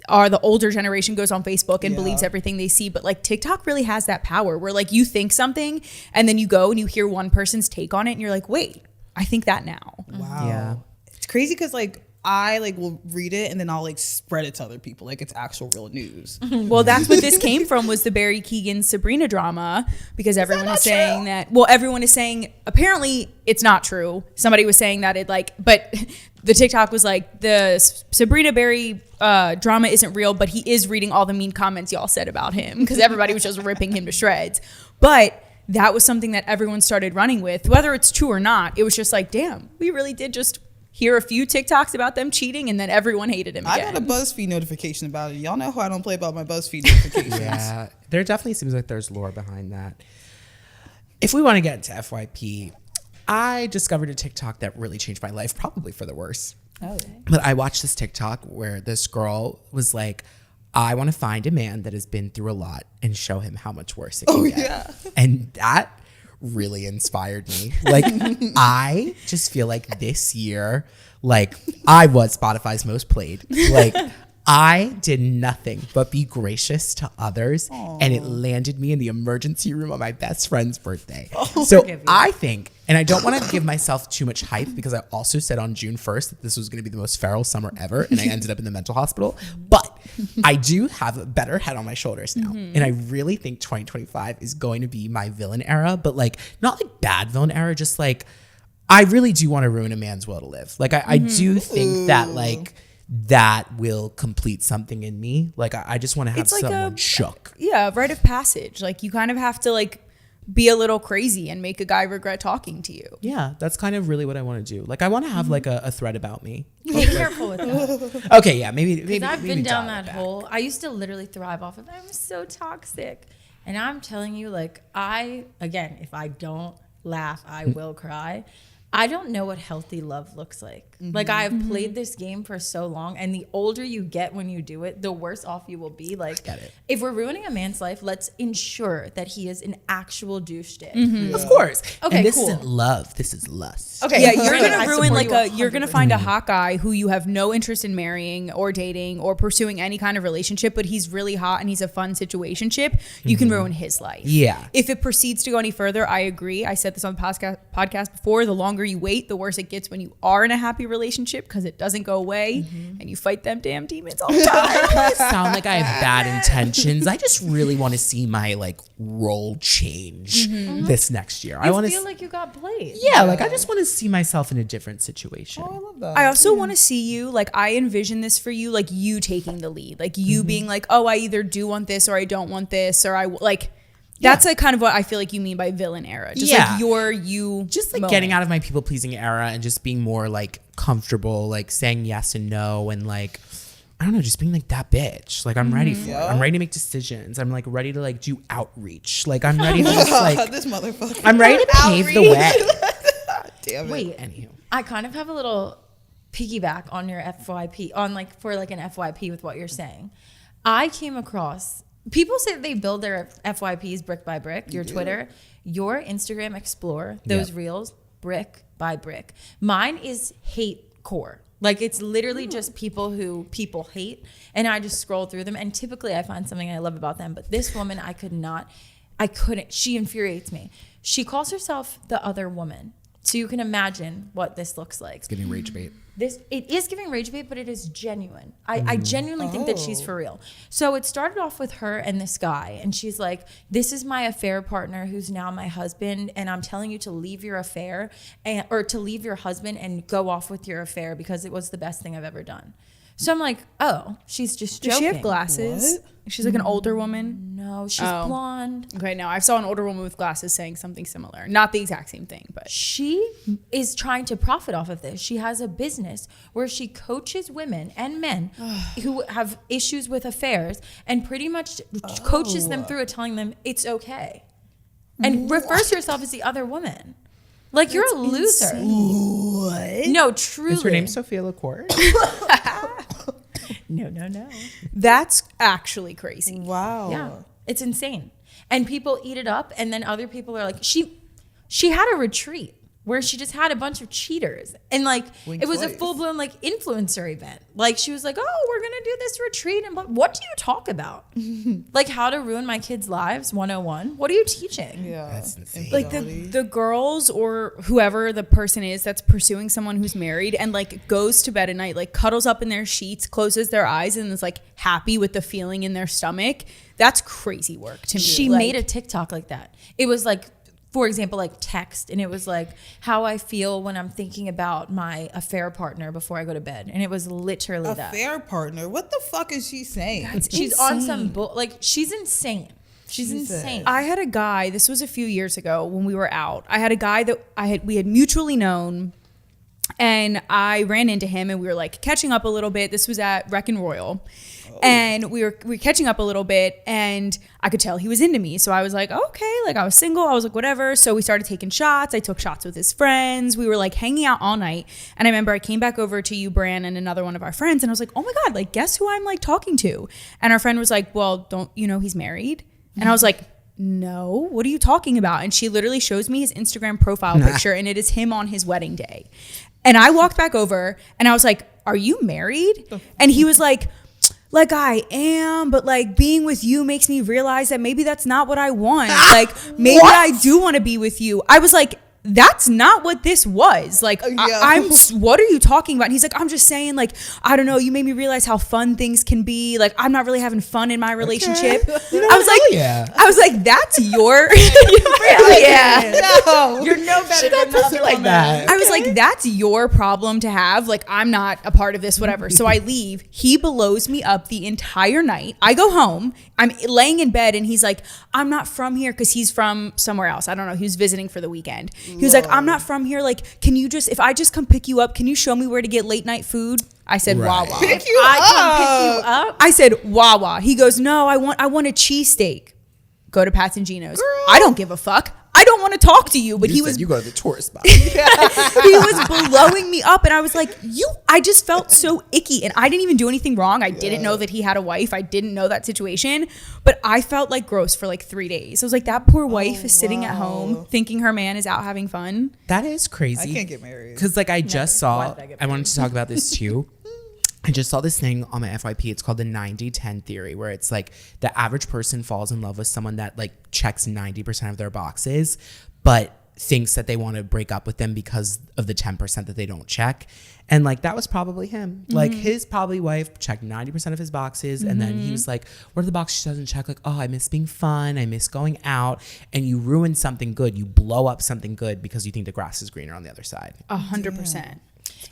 the older generation goes on Facebook and believes everything they see. But like TikTok really has that power where like you think something, and then you go and you hear one person's take on it, and you're like, wait, I think that now. Wow. Yeah. It's crazy because like I like will read it and then I'll like spread it to other people like it's actual real news. Well, that's what this came from, was the Barry Keoghan Sabrina drama, because everyone is saying that, well, everyone is saying apparently it's not true. Somebody was saying that it like, but the TikTok was like, the Sabrina Barry drama isn't real, but he is reading all the mean comments y'all said about him, because everybody was just ripping him to shreds. But that was something that everyone started running with, whether it's true or not. It was just like, damn, we really did just hear a few TikToks about them cheating, and then everyone hated him I again. got a BuzzFeed notification about it. Y'all know how I don't play about my BuzzFeed notifications. Yeah, there definitely seems like there's lore behind that. If we want to get into FYP, I discovered a TikTok that really changed my life, probably for the worse. Oh, But I watched this TikTok where this girl was like, I want to find a man that has been through a lot and show him how much worse it can get. Yeah. And that really inspired me. Like, I just feel like this year, like, I was Spotify's most played. Like, I did nothing but be gracious to others, and it landed me in the emergency room on my best friend's birthday. So I think, and I don't want to give myself too much hype, because I also said on June 1st that this was going to be the most feral summer ever, and I ended up in the mental hospital. But I do have a better head on my shoulders now, and I really think 2025 is going to be my villain era, but like not like bad villain era, just like I really do want to ruin a man's will to live. Like I do think that like that will complete something in me. Like I just want to have It's like someone shook. Yeah, rite of passage. Like, you kind of have to like be a little crazy and make a guy regret talking to you. Yeah, that's kind of really what I want to do. Like I want to have like a thread about me. Be careful with that. Okay, yeah, maybe I've maybe been down dial it that back. hole. I used to literally thrive off of I'm so toxic. And I'm telling you, like, if I don't laugh, I will cry. I don't know what healthy love looks like. Like I have played this game for so long, and the older you get when you do it, the worse off you will be. Like if we're ruining a man's life, let's ensure that he is an actual douche dick. Of course. Okay, and this cool. isn't love. This is lust. Okay, Yeah, cool. you're Good. gonna I ruin support like you you're gonna 100%. find a hot guy who you have no interest in marrying or dating or pursuing any kind of relationship, but he's really hot and he's a fun situationship. You can ruin his life. Yeah. If it proceeds to go any further, I agree. I said this on the podcast before. The longer you wait, the worse it gets when you are in a happy relationship because it doesn't go away and you fight them damn demons all the time. I sound like I have bad intentions. I just really want to see my like role change this next year. I want You to feel like you got played. yeah, like I just want to see myself in a different situation. I love that. I also want to see you, like, I envision this for you, like you taking the lead, like you being like, oh, I either do want this or I don't want this, or like, that's like kind of what I feel like you mean by villain era. Just like you just like moment. getting out of my people pleasing era and just being more like comfortable, like saying yes and no, and like I don't know, just being like that bitch. Like I'm ready for it. I'm ready to make decisions. I'm like ready to like do outreach. Like I'm ready to just like this motherfucker. I'm ready to pave the way. Damn it. Wait, Anywho. I kind of have a little piggyback on your FYP, on like for like an FYP with what you're saying. I came across people say that they build their FYPs brick by brick. Your Twitter, your Instagram Explore, those reels brick by brick. Mine is hate core. Like it's literally just people who people hate, and I just scroll through them. And typically, I find something I love about them. But this woman, I couldn't. She infuriates me. She calls herself the other woman. So you can imagine what this looks like. It's giving rage bait. It is giving rage bait, but it is genuine. I genuinely think that she's for real. So it started off with her and this guy, and she's like, "This is my affair partner, who's now my husband, and I'm telling you to leave your affair or to leave your husband and go off with your affair because it was the best thing I've ever done." So I'm like, "Oh, she's just joking." Does she have glasses? She's like an older woman. No, she's blonde. Okay, now I saw an older woman with glasses saying something similar. Not the exact same thing, but She is trying to profit off of this. She has a business where she coaches women and men who have issues with affairs and pretty much coaches them through it, telling them it's okay. And refers to herself as the other woman. Like, you're a loser. what? No, truly. Is her name Sophia LaCour? No. That's actually crazy. Wow. Yeah, it's insane. And people eat it up, and then other people are like, she had a retreat where she just had a bunch of cheaters, and like Wink it was a twice. full-blown like influencer event. Like she was like, "Oh, we're gonna do this retreat," and what do you talk about? Like how to ruin my kids' lives 101. What are you teaching? Yeah. That's insane. Like the girls or whoever the person is that's pursuing someone who's married and like goes to bed at night, like cuddles up in their sheets, closes their eyes, and is like happy with the feeling in their stomach. That's crazy work to me. She Like, made a TikTok like that. It was like, for example, like text, and it was like how I feel when I'm thinking about my affair partner before I go to bed, and it was literally that. Affair partner. What the fuck is she saying? She's on some she's insane. She's insane. I had a guy, this was a few years ago when we were out. I had a guy that we had mutually known, and I ran into him and we were like catching up a little bit. This was at Wreck and Royal. And we were catching up a little bit, and I could tell he was into me. So I was like, okay, like I was single. I was like, whatever. So we started taking shots. I took shots with his friends. We were like hanging out all night. And I remember I came back over to you, Bran, and another one of our friends. And I was like, oh my God, like guess who I'm like talking to? And our friend was like, well, don't you know he's married? And I was like, no, what are you talking about? And she literally shows me his Instagram profile picture, and it is him on his wedding day. And I walked back over and I was like, are you married? And he was like I am, but like being with you makes me realize that maybe that's not what I want. Like maybe I do want to be with you. I was like, that's not what this was. Like, I'm, what are you talking about? And he's like, I'm just saying, like, I don't know. You made me realize how fun things can be. Like, I'm not really having fun in my relationship. I was like, that's your, No. You're no better than Something like that. I was like, that's your problem to have. Like, I'm not a part of this, whatever. So I leave. He blows me up the entire night. I go home. I'm laying in bed, and he's like, I'm not from here, because he's from somewhere else. I don't know. He was visiting for the weekend. He was like, I'm not from here. Like, can you just, if I just come pick you up, can you show me where to get late night food? I said, Right. Wawa. Pick you I up. can pick you up. I said, Wawa. He goes, no, I want a cheesesteak. Go to Pat's and Gino's. Girl. I don't give a fuck. I don't want to talk to you. But he was you go to the tourist spot. he was blowing me up, and I was like, I just felt so icky, and I didn't even do anything wrong. I didn't know that he had a wife. I didn't know that situation, but I felt like gross for like 3 days. I was like, that poor wife is sitting at home thinking her man is out having fun. That is crazy. I can't get married. Because like I just saw, did I get I wanted to talk about this too. I just saw this thing on my FYP. It's called the 90-10 theory, where it's like the average person falls in love with someone that like checks 90% of their boxes, but thinks that they want to break up with them because of the 10% that they don't check. And like that was probably him. Like his probably wife checked 90% of his boxes, and then he was like, what are the boxes she doesn't check? Like, oh, I miss being fun, I miss going out. And you ruin something good, you blow up something good because you think the grass is greener on the other side. 100%.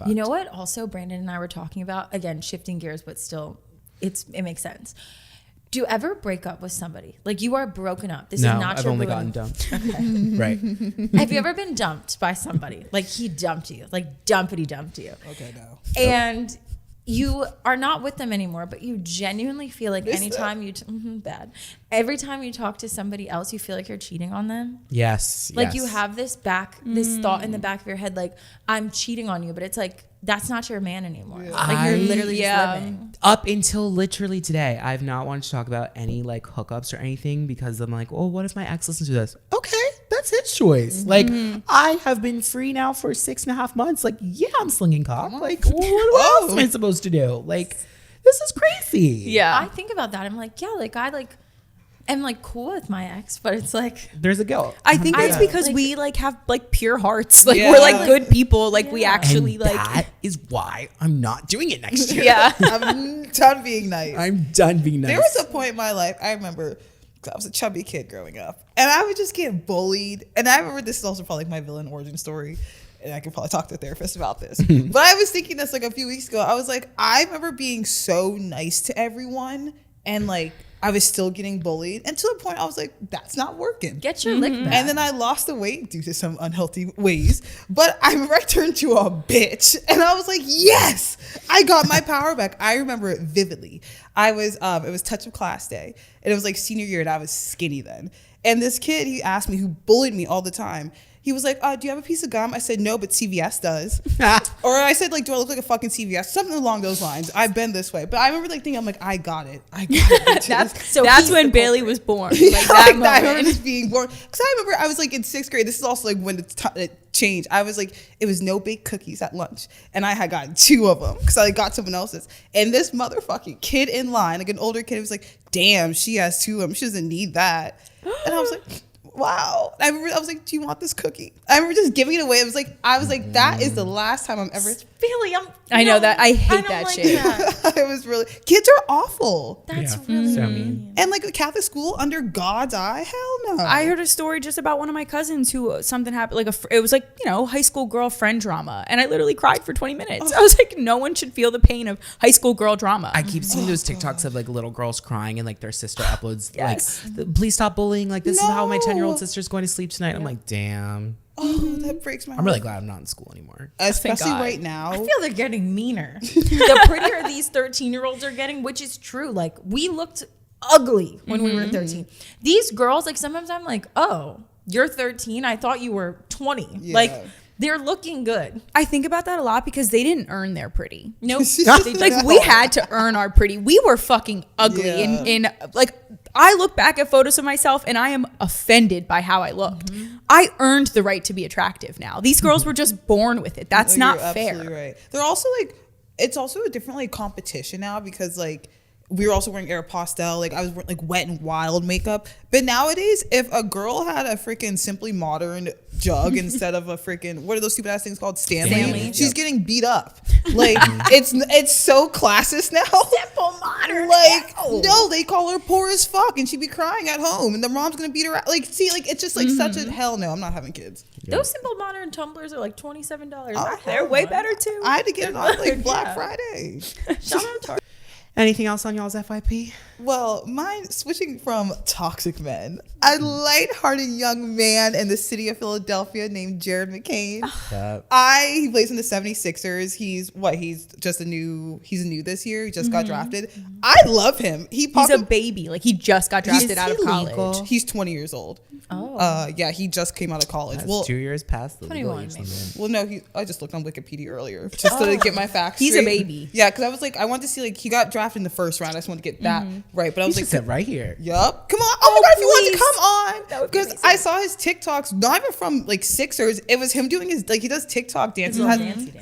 You know what? Also, Brandon and I were talking about, again, shifting gears, but still, it makes sense. Do you ever break up with somebody? Like you are broken up. This is not I've your only ruin. gotten dumped. Right. Have you ever been dumped by somebody? Like he dumped you, like dumpity dumped you. Okay, no. And you are not with them anymore, but you genuinely feel like anytime you, bad. Every time you talk to somebody else, you feel like you're cheating on them. Yes. Like you have this thought in the back of your head, like I'm cheating on you, but it's like, that's not your man anymore. Like you're literally just living. Up until literally today, I've not wanted to talk about any like hookups or anything because I'm like, oh, what if my ex listens to this? Okay, that's his choice. Like I have been free now for 6.5 months. Like, yeah, I'm slinging cock. Like, what else am I supposed to do? Like, this is crazy. Yeah. I think about that. I'm like, yeah, like I like am like cool with my ex, but it's like There's a guilt. I think it's because like- we like have like pure hearts. Like Yeah. we're like good people. Like we Yeah. actually And like that is why I'm not doing it next year. yeah. I'm done being nice. I'm done being nice. There was a point in my life, I remember, 'cause I was a chubby kid growing up, and I would just get bullied. And I remember this is also probably like my villain origin story, and I could probably talk to a therapist about this. But I was thinking this like a few weeks ago. I was like, I remember being so nice to everyone, and like I was still getting bullied. And to the point I was like, that's not working. get your lick back. And then I lost the weight due to some unhealthy ways. But I remember I turned to a bitch. And I was like, yes, I got my power back. I remember it vividly. It was touch of class day. And it was like senior year and I was skinny then. And this kid, he asked me, who bullied me all the time. He was like, do you have a piece of gum? I said, no, but CVS does. Or I said, like, do I look like a fucking CVS? Something along those lines. I've been this way. But I remember like thinking, I'm like, I got it. That's when Bailey was born. Like that I remember moment. just being born. Because I remember I was like in 6th grade. This is also like when it changed. I was like, it was no baked cookies at lunch. And I had gotten 2 of them because I got someone else's. And this motherfucking kid in line, like an older kid, was like, damn, she has 2 of them. She doesn't need that. And I was like, wow. I was like, do you want this cookie? I remember just giving it away. I was like, that is the last time I'm ever. Billy, I know that. I hate don't that like shit. that. I was really. Kids are awful. That's Yeah. really So mean. And like a Catholic school under God's eye? Hell no. I heard a story just about one of my cousins who something happened. Like it was like, you know, high school girl friend drama, and I literally cried for 20 minutes. I was like, no one should feel the pain of high school girl drama. I keep seeing those TikToks of like little girls crying and like their sister uploads Yes. like, please stop bullying. Like this is how my No. 10-year-old sister's going to sleep tonight. I'm like, damn. Oh, that breaks my heart. I'm really glad I'm not in school anymore. Especially God. right now. I feel they're getting meaner. The prettier these 13-year-olds are getting, which is true. Like we looked ugly when we were 13. These girls, like sometimes I'm like, oh, you're 13. I thought you were 20. Yeah. Like they're looking good. I think about that a lot because they didn't earn their pretty. Nope. Like we had to earn our pretty. We were fucking ugly. Yeah. In like I look back at photos of myself and I am offended by how I looked. I earned the right to be attractive now. These girls were just born with it. That's No, not you're fair. absolutely right. They're also like, it's also a different like competition now because like we were also wearing Aeropostale. Like I was wearing like Wet and Wild makeup. But nowadays, if a girl had a freaking Simply Modern jug instead of a freaking, what are those stupid ass things called? Stanley. She's getting beat up. Like it's so classist now. Simple modern. Like no, they call her poor as fuck, and she'd be crying at home, and the mom's gonna beat her out. Like see, like it's just like such a hell no. I'm not having kids. Those Simple Modern tumblers are like $27. Oh, They're way better too. I had to get it on like Black Friday. Shout out to Anything else on y'all's FYP? Well, mine, switching from toxic men, a lighthearted young man in the city of Philadelphia named Jared McCain. He plays in the 76ers. He's new this year. He just got drafted. I love him. He's a baby. Like, he just got drafted out of college. He's 20 years old. Oh. Yeah, he just came out of college. That's 2 years past the 21 legal age maybe. limit. Well, no, I just looked on Wikipedia earlier just to get my facts He's straight. a baby. Yeah, because I was like, I wanted to see, like, he got drafted in the first round. I just wanted to get that right. But I You was should like, sit right here. yup. Come on. Oh my God, if you wanted to please. come on. That would be Because I saw his TikToks, not even from like Sixers. It was him doing his, like, he does TikTok dances.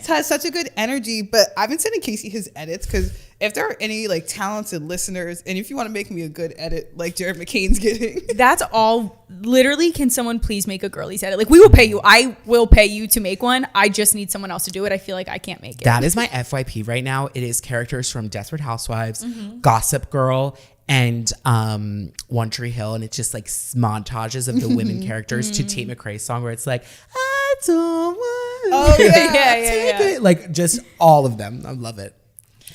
Has such a good energy. But I've been sending Casey his edits because if there are any like talented listeners, and if you want to make me a good edit like Jared McCain's getting. That's all. Literally, can someone please make a girlies edit? Like, we will pay you. I will pay you to make one. I just need someone else to do it. I feel like I can't make it. That is my FYP right now. It is characters from Desperate Housewives, Gossip Girl, and One Tree Hill, and it's just like montages of the women characters to Tate McRae's song where it's like, I don't want Oh, yeah. Yeah. it. Like, just all of them. I love it.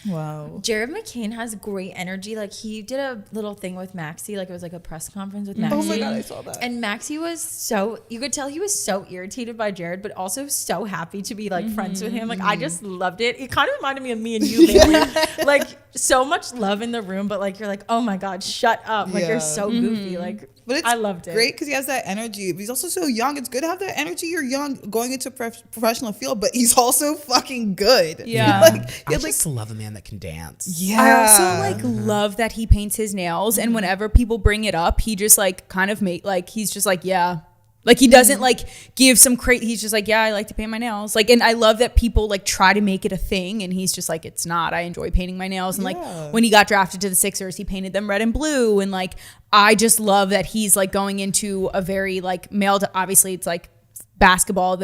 Wow. Jared McCain has great energy. Like, he did a little thing with Maxie, like it was like a press conference with Maxie. Oh my God, I saw that. And Maxie was you could tell he was so irritated by Jared, but also so happy to be like friends with him. Like, I just loved it. It kind of reminded me of me and you, Bailey. Like, so much love in the room, but like, you're like, oh my God, shut up. Like, you're so goofy. Like, But it's I loved it. great because he has that energy. But he's also so young. It's good to have that energy. You're young going into professional field, but he's also fucking good. Yeah. I just love a man that can dance. Yeah. I also like love that he paints his nails, and whenever people bring it up, he just like kind of he's just like, yeah. Like, he doesn't like give some he's just like, yeah, I like to paint my nails. Like, and I love that people like try to make it a thing, and he's just like, it's not. I enjoy painting my nails. And like, when he got drafted to the Sixers, he painted them red and blue. And like, I just love that he's like going into a very like male, obviously it's like basketball.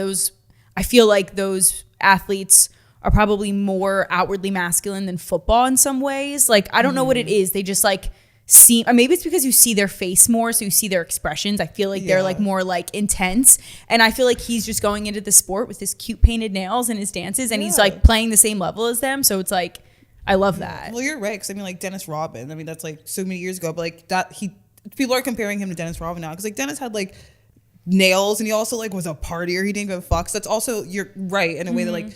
I feel like those athletes are probably more outwardly masculine than football in some ways. Like, I don't know what it is. They just like seem, or maybe it's because you see their face more, so you see their expressions. I feel like they're like more like intense, and I feel like he's just going into the sport with his cute painted nails and his dances, and he's like playing the same level as them. So it's like, I love that. Well, you're right, because I mean, like Dennis Rodman. I mean, that's like so many years ago, but like that people are comparing him to Dennis Rodman now, because like Dennis had like nails, and he also like was a partier. He didn't give a fuck. So that's also, you're right in a way that like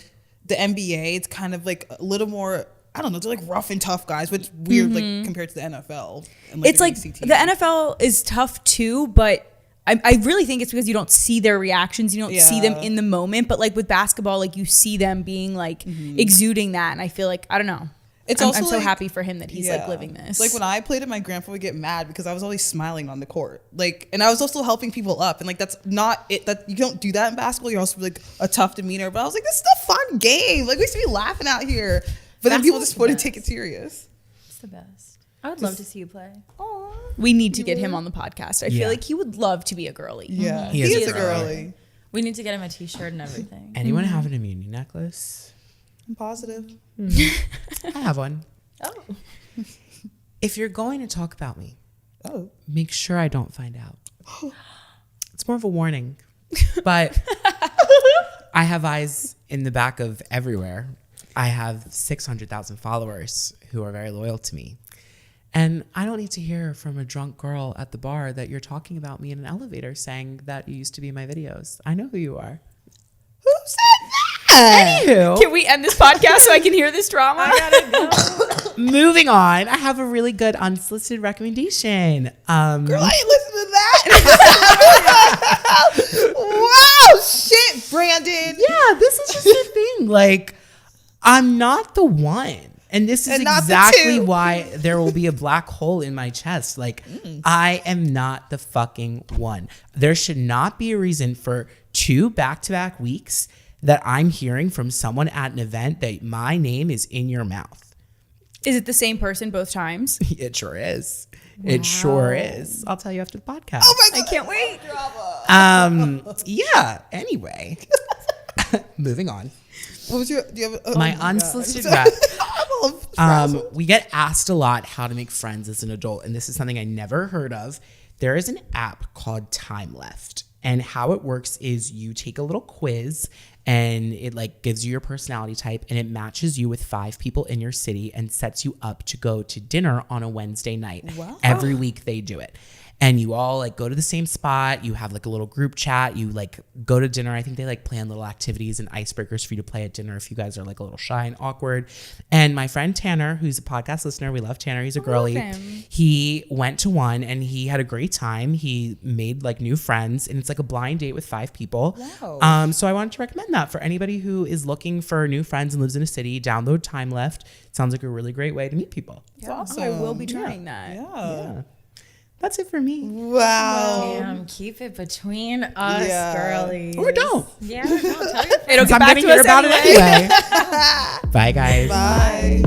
the NBA, it's kind of like a little more, I don't know, they're like rough and tough guys, which weird like compared to the NFL. And, like, It's like ACT. the NFL is tough too, but I really think it's because you don't see their reactions, you don't see them in the moment. But like with basketball, like you see them being like exuding that, and I feel like, I don't know. I'm so like, happy for him that he's like living this. Like when I played it, my grandpa would get mad because I was always smiling on the court. Like, and I was also helping people up. And like, that's not it. That you don't do that in basketball. You're also like a tough demeanor. But I was like, this is a fun game. Like, we used to be laughing out here. But then people just wouldn't take it serious. It's the best. I would love to see you play. we need to get him on the podcast. I feel like he would love to be a girly. Yeah, He he is is a a girly. We need to get him a t-shirt and everything. Anyone have an immunity necklace? I'm positive. I have one. Oh. If you're going to talk about me, Make sure I don't find out. It's more of a warning, but I have eyes in the back of everywhere. I have 600,000 followers who are very loyal to me. And I don't need to hear from a drunk girl at the bar that you're talking about me in an elevator saying that you used to be in my videos. I know who you are. Who said that? Anywho, Can we end this podcast so I can hear this drama? I gotta go. moving on, I have a really good unsolicited recommendation. Girl, I ain't listen to that. Wow, shit, Brandon. Yeah, this is just the thing. Like, I'm not the one. And this is And not the exactly two. why there will be a black hole in my chest. Like, I am not the fucking one. There should not be a reason for 2 back-to-back weeks that I'm hearing from someone at an event that my name is in your mouth. Is it the same person both times? It sure is. It sure is. I'll tell you after the podcast. Oh my God. I can't wait. Yeah. Anyway, moving on. What was your? Do you have My unsolicited rep. rap. We get asked a lot how to make friends as an adult, and this is something I never heard of. There is an app called Time Left, and how it works is you take a little quiz, and it like gives you your personality type, and it matches you with 5 people in your city and sets you up to go to dinner on a Wednesday night. Wow. Every week they do it. And you all like go to the same spot. You have like a little group chat. You like go to dinner. I think they like plan little activities and icebreakers for you to play at dinner if you guys are like a little shy and awkward. And my friend Tanner, who's a podcast listener, we love Tanner. He's a girly. He went to one and he had a great time. He made like new friends, and it's like a blind date with 5 people. Wow. So I wanted to recommend that for anybody who is looking for new friends and lives in a city. Download Time Left. It sounds like a really great way to meet people. That's awesome. I will be trying that. Yeah. That's it for me. Wow. Damn, keep it between us, girlies. Or don't. Yeah, don't tell your It'll I'm get back gonna to hear us about anyway. it anyway. Bye, guys. Bye.